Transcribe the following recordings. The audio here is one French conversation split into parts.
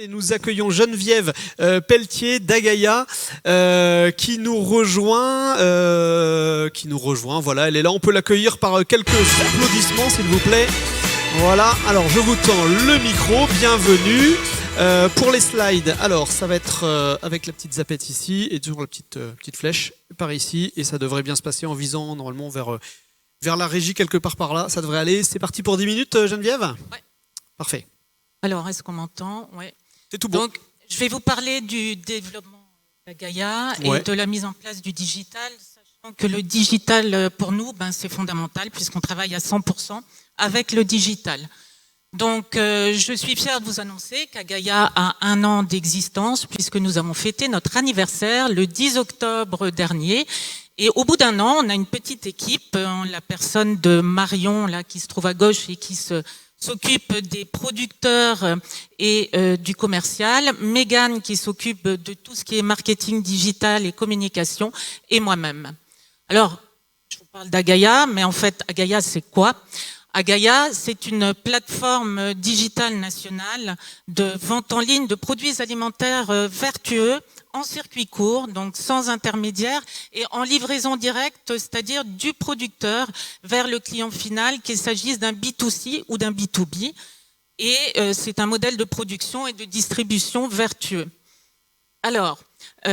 Et nous accueillons Geneviève Pelletier d'Agaia qui nous rejoint. Voilà, elle est là. On peut l'accueillir par quelques applaudissements, s'il vous plaît. Voilà. Alors, je vous tends le micro. Bienvenue. Pour les slides, alors ça va être avec la petite zapette ici et toujours la petite flèche par ici, et ça devrait bien se passer en visant normalement vers la régie quelque part par là. Ça devrait aller. C'est parti pour 10 minutes, Geneviève ? Ouais. Parfait. Alors, est-ce qu'on m'entend ? Ouais. C'est tout bon. Donc, je vais vous parler du développement d'Agaia et de la mise en place du digital, sachant que le digital, pour nous, c'est fondamental puisqu'on travaille à 100% avec le digital. Donc, je suis fière de vous annoncer qu'Agaia a 1 an d'existence puisque nous avons fêté notre anniversaire le 10 octobre dernier. Et au bout d'1 an, on a une petite équipe, la personne de Marion, là, qui se trouve à gauche et qui s'occupe des producteurs et du commercial, Mégane qui s'occupe de tout ce qui est marketing digital et communication, et moi-même. Alors, je vous parle d'Agaia, mais en fait, Agaia, c'est quoi ? Agaia, c'est une plateforme digitale nationale de vente en ligne de produits alimentaires vertueux en circuit court, donc sans intermédiaire, et en livraison directe, c'est-à-dire du producteur vers le client final, qu'il s'agisse d'un B2C ou d'un B2B. Et c'est un modèle de production et de distribution vertueux. Alors,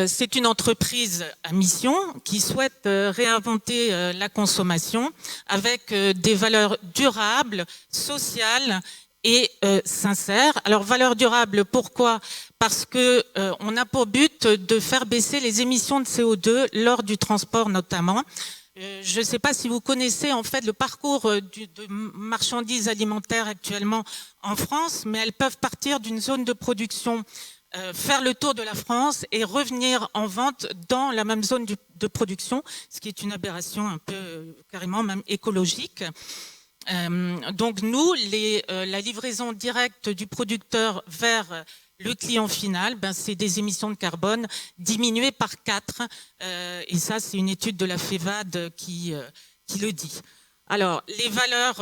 c'est une entreprise à mission qui souhaite réinventer la consommation avec des valeurs durables, sociales et sincères. Alors, valeurs durables, pourquoi ? Parce que on a pour but de faire baisser les émissions de CO2 lors du transport notamment. Je ne sais pas si vous connaissez en fait le parcours de marchandises alimentaires actuellement en France, mais elles peuvent partir d'une zone de production, faire le tour de la France et revenir en vente dans la même zone de production, ce qui est une aberration un peu carrément même écologique. Donc nous, la livraison directe du producteur vers le client final, c'est des émissions de carbone diminuées par 4. Et ça, c'est une étude de la FEVAD qui le dit. Alors, les valeurs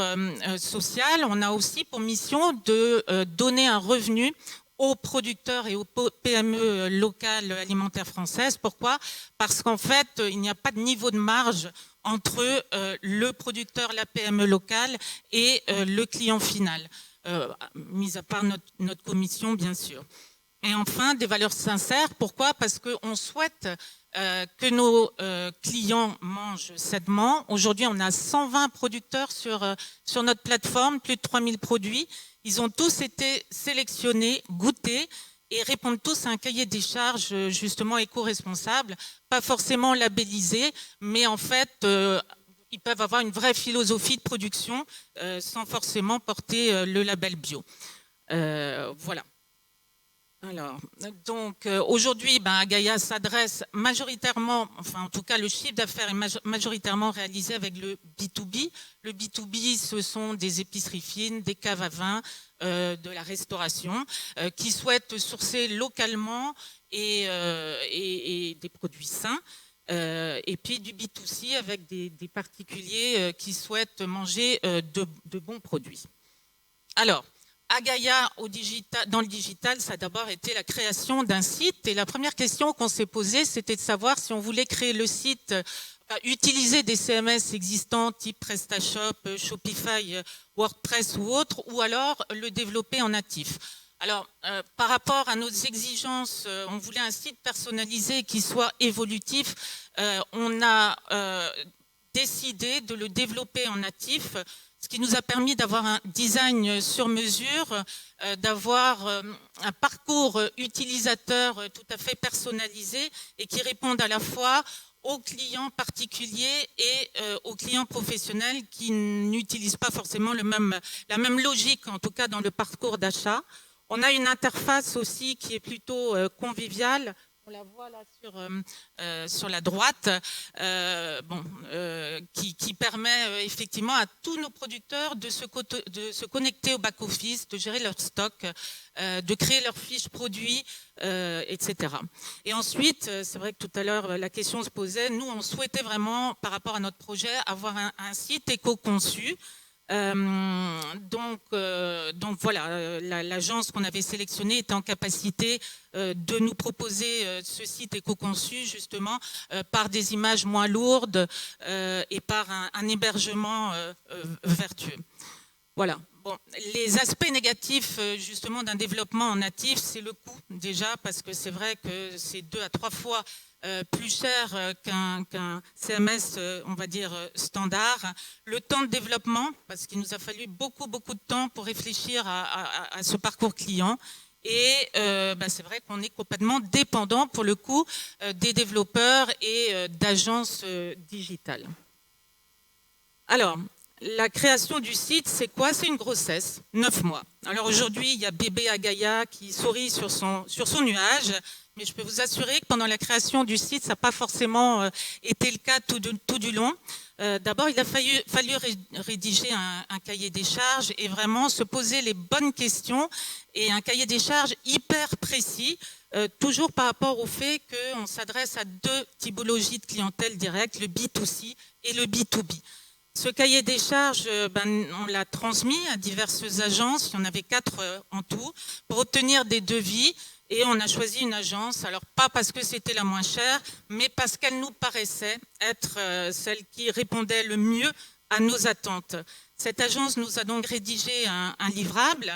sociales, on a aussi pour mission de donner un revenu aux producteurs et aux PME locales alimentaires françaises. Pourquoi ? Parce qu'en fait, il n'y a pas de niveau de marge entre le producteur, la PME locale et le client final, mis à part notre commission, bien sûr. Et enfin, des valeurs sincères. Pourquoi ? Parce qu'on souhaite que nos clients mangent sainement. Aujourd'hui, on a 120 producteurs sur notre plateforme, plus de 3000 produits. Ils ont tous été sélectionnés, goûtés et répondent tous à un cahier des charges justement éco-responsable, pas forcément labellisé, mais en fait, ils peuvent avoir une vraie philosophie de production sans forcément porter le label bio. Voilà. Alors, donc aujourd'hui, Agaia s'adresse majoritairement, enfin en tout cas le chiffre d'affaires est majoritairement réalisé avec le B2B. Le B2B, ce sont des épiceries fines, des caves à vin, de la restauration, qui souhaitent sourcer localement et des produits sains. Et puis du B2C avec des particuliers qui souhaitent manger de bons produits. Alors, Agaia dans le digital, ça a d'abord été la création d'un site. Et la première question qu'on s'est posée, c'était de savoir si on voulait créer le site, utiliser des CMS existants type PrestaShop, Shopify, WordPress ou autre, ou alors le développer en natif. Alors, par rapport à nos exigences, on voulait un site personnalisé qui soit évolutif. On a décidé de le développer en natif, ce qui nous a permis d'avoir un design sur mesure, d'avoir un parcours utilisateur tout à fait personnalisé et qui réponde à la fois aux clients particuliers et aux clients professionnels qui n'utilisent pas forcément la même logique, en tout cas dans le parcours d'achat. On a une interface aussi qui est plutôt conviviale. On la voit là sur la droite, qui permet effectivement à tous nos producteurs de se connecter au back-office, de gérer leur stock, de créer leurs fiches produits, etc. Et ensuite, c'est vrai que tout à l'heure, la question se posait, nous, on souhaitait vraiment, par rapport à notre projet, avoir un site éco-conçu Donc voilà, l'agence qu'on avait sélectionnée était en capacité de nous proposer ce site éco-conçu justement par des images moins lourdes et par un hébergement vertueux. Voilà. Bon, les aspects négatifs justement d'un développement en natif, c'est le coût déjà, parce que c'est vrai que c'est 2 à 3 fois plus cher qu'un CMS, on va dire, standard. Le temps de développement, parce qu'il nous a fallu beaucoup de temps pour réfléchir à ce parcours client. Et c'est vrai qu'on est complètement dépendant pour le coup des développeurs et d'agences digitales. Alors, la création du site, c'est quoi? C'est une grossesse, 9 mois. Alors aujourd'hui, il y a bébé Agaya qui sourit sur son nuage, mais je peux vous assurer que pendant la création du site, ça n'a pas forcément été le cas tout du long. D'abord, il a fallu rédiger un cahier des charges et vraiment se poser les bonnes questions, et un cahier des charges hyper précis, toujours par rapport au fait qu'on s'adresse à 2 typologies de clientèle directe, le B2C et le B2B. Ce cahier des charges, on l'a transmis à diverses agences, il y en avait 4 en tout, pour obtenir des devis, et on a choisi une agence, alors pas parce que c'était la moins chère, mais parce qu'elle nous paraissait être celle qui répondait le mieux à nos attentes. Cette agence nous a donc rédigé un livrable,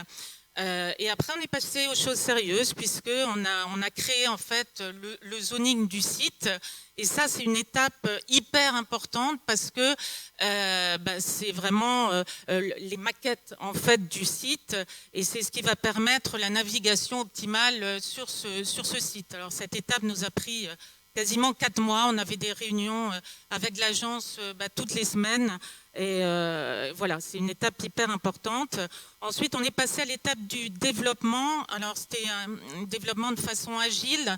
et après on est passé aux choses sérieuses, puisqu'on a créé en fait le zoning du site. Et ça, c'est une étape hyper importante, parce que c'est vraiment les maquettes en fait du site, et c'est ce qui va permettre la navigation optimale sur ce site. Alors cette étape nous a pris quasiment 4 mois. On avait des réunions avec l'agence toutes les semaines. Et voilà, c'est une étape hyper importante. Ensuite, on est passé à l'étape du développement. Alors, c'était un développement de façon agile,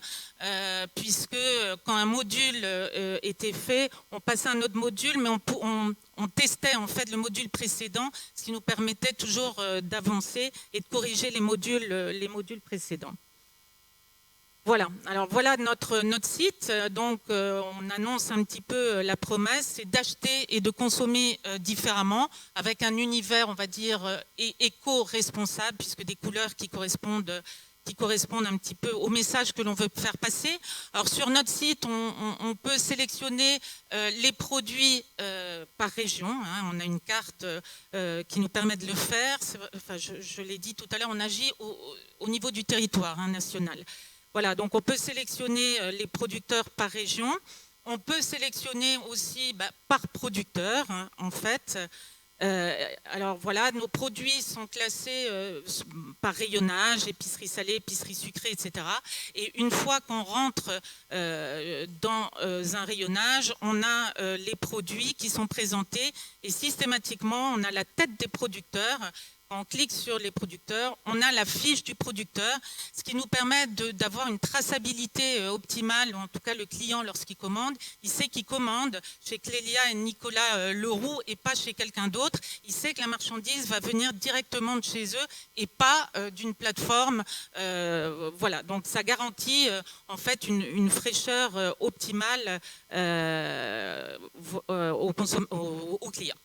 puisque quand un module était fait, on passait à un autre module, mais on testait en fait le module précédent, ce qui nous permettait toujours d'avancer et de corriger les modules précédents. Voilà, alors voilà notre site. Donc on annonce un petit peu la promesse, c'est d'acheter et de consommer différemment, avec un univers, on va dire, éco-responsable, puisque des couleurs qui correspondent un petit peu au message que l'on veut faire passer. Alors sur notre site, on peut sélectionner les produits par région, hein. On a une carte qui nous permet de le faire. Enfin, je l'ai dit tout à l'heure, on agit au niveau du territoire national. Voilà, donc on peut sélectionner les producteurs par région. On peut sélectionner aussi par producteur, en fait. Alors voilà, nos produits sont classés par rayonnage, épicerie salée, épicerie sucrée, etc. Et une fois qu'on rentre dans un rayonnage, on a les produits qui sont présentés, et systématiquement, on a la tête des producteurs. Quand on clique sur les producteurs, on a la fiche du producteur, ce qui nous permet d'avoir une traçabilité optimale, ou en tout cas le client, lorsqu'il commande, il sait qu'il commande chez Clélia et Nicolas Leroux et pas chez quelqu'un d'autre. Il sait que la marchandise va venir directement de chez eux et pas d'une plateforme. Voilà, donc ça garantit en fait une fraîcheur optimale au client.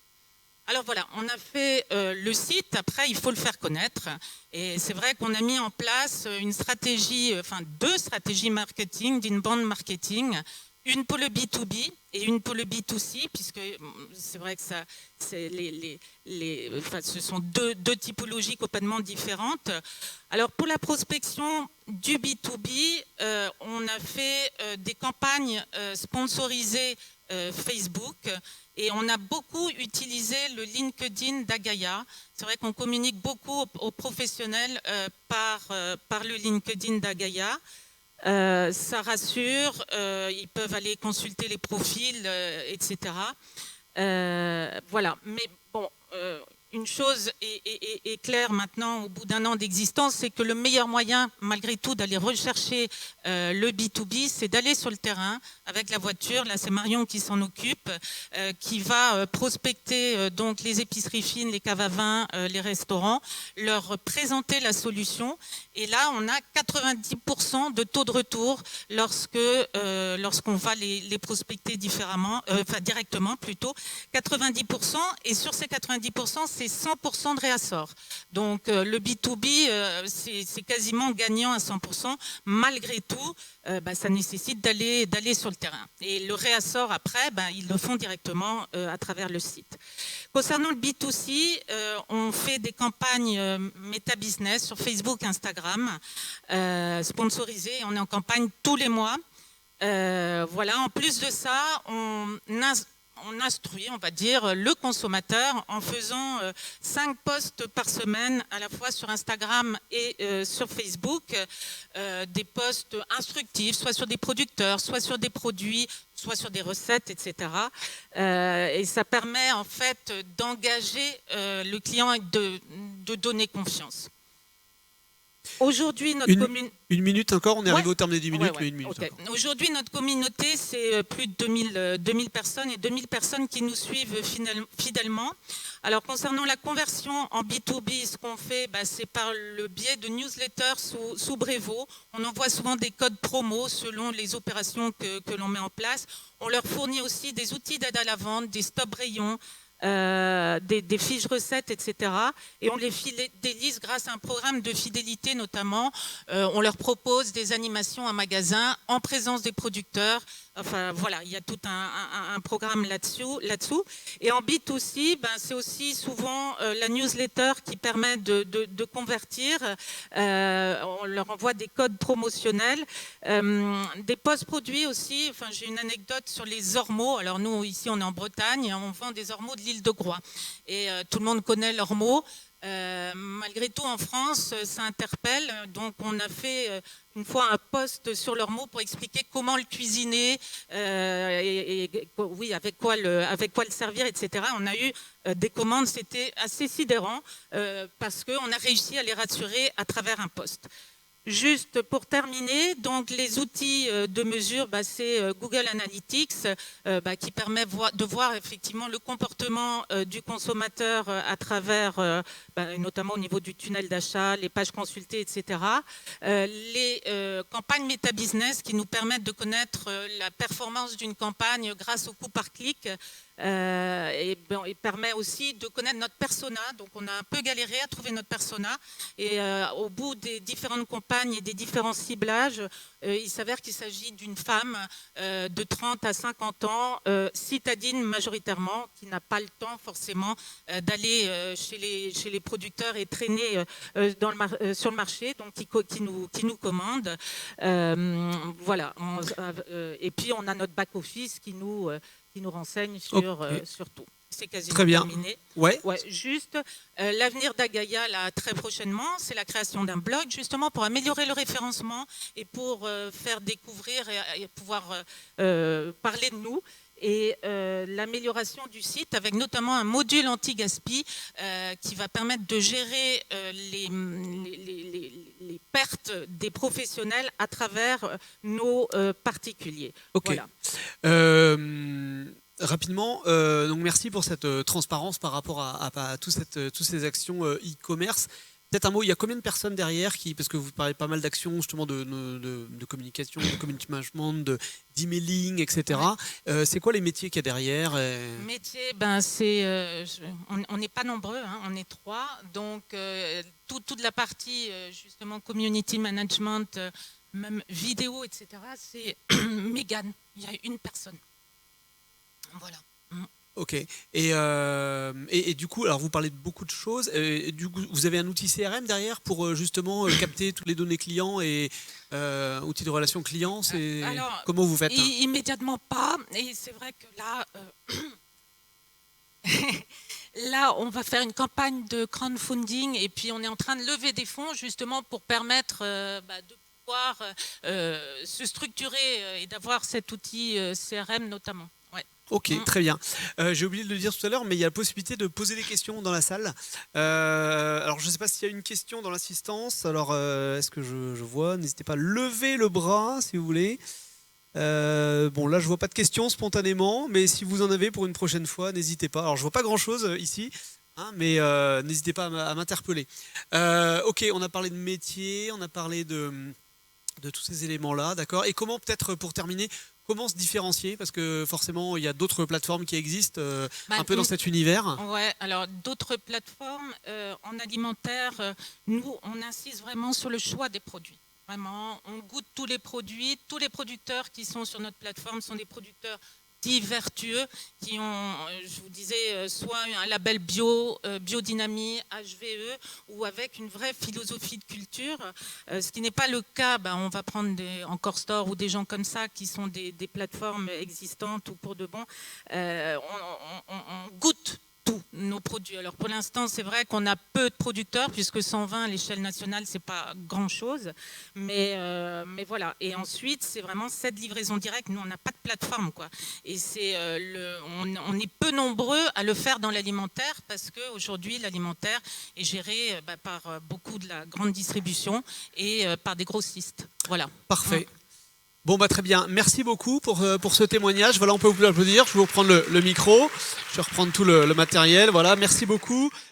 Alors voilà, on a fait le site, après il faut le faire connaître, et c'est vrai qu'on a mis en place une stratégie, enfin 2 stratégies marketing, d'inbound marketing, une pour le B2B et une pour le B2C, puisque c'est vrai que ça, ce sont deux typologies complètement différentes. Alors pour la prospection du B2B, on a fait des campagnes sponsorisées Facebook, et on a beaucoup utilisé le LinkedIn d'Agaya. C'est vrai qu'on communique beaucoup aux professionnels par le LinkedIn d'Agaya. Ça rassure, ils peuvent aller consulter les profils, etc. Voilà, mais bon, une chose est claire maintenant, au bout d'1 an d'existence, c'est que le meilleur moyen, malgré tout, d'aller rechercher le B2B, c'est d'aller sur le terrain avec la voiture. Là, c'est Marion qui s'en occupe, qui va prospecter donc les épiceries fines, les caves à vin, les restaurants, leur présenter la solution. Et là, on a 90% de taux de retour lorsqu'on va les prospecter directement plutôt. 90%, et sur ces 90%, c'est c'est 100% de réassort. Donc le B2B, c'est quasiment gagnant à 100%. Malgré tout, ça nécessite d'aller sur le terrain. Et le réassort, après, ils le font directement à travers le site. Concernant le B2C, on fait des campagnes Meta Business sur Facebook, Instagram, sponsorisées. On est en campagne tous les mois. Voilà. En plus de ça, on instruit, on va dire, le consommateur en faisant 5 posts par semaine, à la fois sur Instagram et sur Facebook, des posts instructifs, soit sur des producteurs, soit sur des produits, soit sur des recettes, etc. Et ça permet en fait d'engager le client et de donner confiance. Aujourd'hui, notre commune... Une minute encore, on est arrivé au terme des 10 minutes, mais une minute okay. Aujourd'hui, notre communauté, c'est plus de 2000 personnes et 2000 personnes qui nous suivent fidèlement. Alors, concernant la conversion en B2B, ce qu'on fait, c'est par le biais de newsletters sous Brevo. On envoie souvent des codes promo selon les opérations que l'on met en place. On leur fournit aussi des outils d'aide à la vente, des stop rayons, des fiches recettes, etc. Et on les fidélise grâce à un programme de fidélité notamment. On leur propose des animations en magasin en présence des producteurs. Enfin voilà, il y a tout un programme là-dessous. Et en B2C, c'est aussi souvent la newsletter qui permet de convertir. On leur envoie des codes promotionnels, des post-produits aussi. Enfin, j'ai une anecdote sur les ormeaux. Alors nous, ici, on est en Bretagne, on vend des ormeaux de l'île de Groix. Et tout le monde connaît l'ormeau. Malgré tout, en France, ça interpelle. Donc, on a fait une fois un post sur l'ormeau pour expliquer comment le cuisiner, oui, avec quoi le servir, etc. On a eu des commandes, c'était assez sidérant parce qu'on a réussi à les rassurer à travers un post. Juste pour terminer, donc les outils de mesure, c'est Google Analytics qui permet de voir effectivement le comportement du consommateur à travers, notamment au niveau du tunnel d'achat, les pages consultées, etc. Les campagnes Meta Business qui nous permettent de connaître la performance d'une campagne grâce au coût par clic. Il permet aussi de connaître notre persona. Donc on a un peu galéré à trouver notre persona et au bout des différentes campagnes et des différents ciblages, il s'avère qu'il s'agit d'une femme de 30 à 50 ans, citadine majoritairement, qui n'a pas le temps forcément d'aller chez les producteurs et traîner sur le marché, donc qui nous commande. Voilà. Et puis on a notre back-office qui nous renseigne sur tout. C'est quasiment terminé. Ouais, juste, l'avenir d'Agaia, là, très prochainement, c'est la création d'un blog, justement, pour améliorer le référencement et pour faire découvrir et pouvoir parler de nous. Et l'amélioration du site, avec notamment un module anti-gaspi qui va permettre de gérer les pertes des professionnels à travers nos particuliers. Ok. Voilà. Rapidement, donc merci pour cette transparence par rapport à toutes ces actions e-commerce. Peut-être un mot, il y a combien de personnes derrière parce que vous parlez pas mal d'actions justement de communication, de community management, d'emailing, etc. C'est quoi les métiers qu'il y a derrière Métiers, on n'est pas nombreux, hein, on est 3. Donc toute la partie justement community management, même vidéo, etc. C'est Mégane. Il y a une personne. Voilà. Ok. Et du coup, alors vous parlez de beaucoup de choses. Du coup, vous avez un outil CRM derrière pour justement capter toutes les données clients et outils de relation client. Comment vous faites Immédiatement pas. Et c'est vrai que là, là, on va faire une campagne de crowdfunding et puis on est en train de lever des fonds justement pour permettre de pouvoir se structurer et d'avoir cet outil CRM notamment. Ok, très bien. J'ai oublié de le dire tout à l'heure, mais il y a la possibilité de poser des questions dans la salle. Alors, je ne sais pas s'il y a une question dans l'assistance. Alors, est-ce que je vois? N'hésitez pas à lever le bras, si vous voulez. Bon, là, je ne vois pas de questions spontanément, mais si vous en avez pour une prochaine fois, n'hésitez pas. Alors, je ne vois pas grand-chose ici, hein, mais n'hésitez pas à m'interpeller. Ok, on a parlé de métier, on a parlé de tous ces éléments-là, d'accord. Et comment, peut-être, pour terminer, Comment se différencier? Parce que forcément, il y a d'autres plateformes qui existent un peu dans cet univers. Ouais, alors d'autres plateformes en alimentaire, nous, on insiste vraiment sur le choix des produits. Vraiment, on goûte tous les produits. Tous les producteurs qui sont sur notre plateforme sont des producteurs dits vertueux, qui ont, je vous disais, soit un label bio, biodynamie, HVE, ou avec une vraie philosophie de culture. Ce qui n'est pas le cas, on va prendre Encore Store ou des gens comme ça qui sont des plateformes existantes ou pour de bon. On goûte tous nos produits. Alors pour l'instant, c'est vrai qu'on a peu de producteurs, puisque 120 à l'échelle nationale, c'est pas grand-chose. Mais voilà. Et ensuite, c'est vraiment cette livraison directe. Nous, on n'a pas de plateforme, quoi. Et c'est on est peu nombreux à le faire dans l'alimentaire, parce qu'aujourd'hui, l'alimentaire est géré par beaucoup de la grande distribution et par des grossistes. Voilà. Parfait. Bon, très bien. Merci beaucoup pour ce témoignage. Voilà, on peut vous applaudir. Je vais vous reprendre le micro. Je vais reprendre tout le matériel. Voilà, merci beaucoup.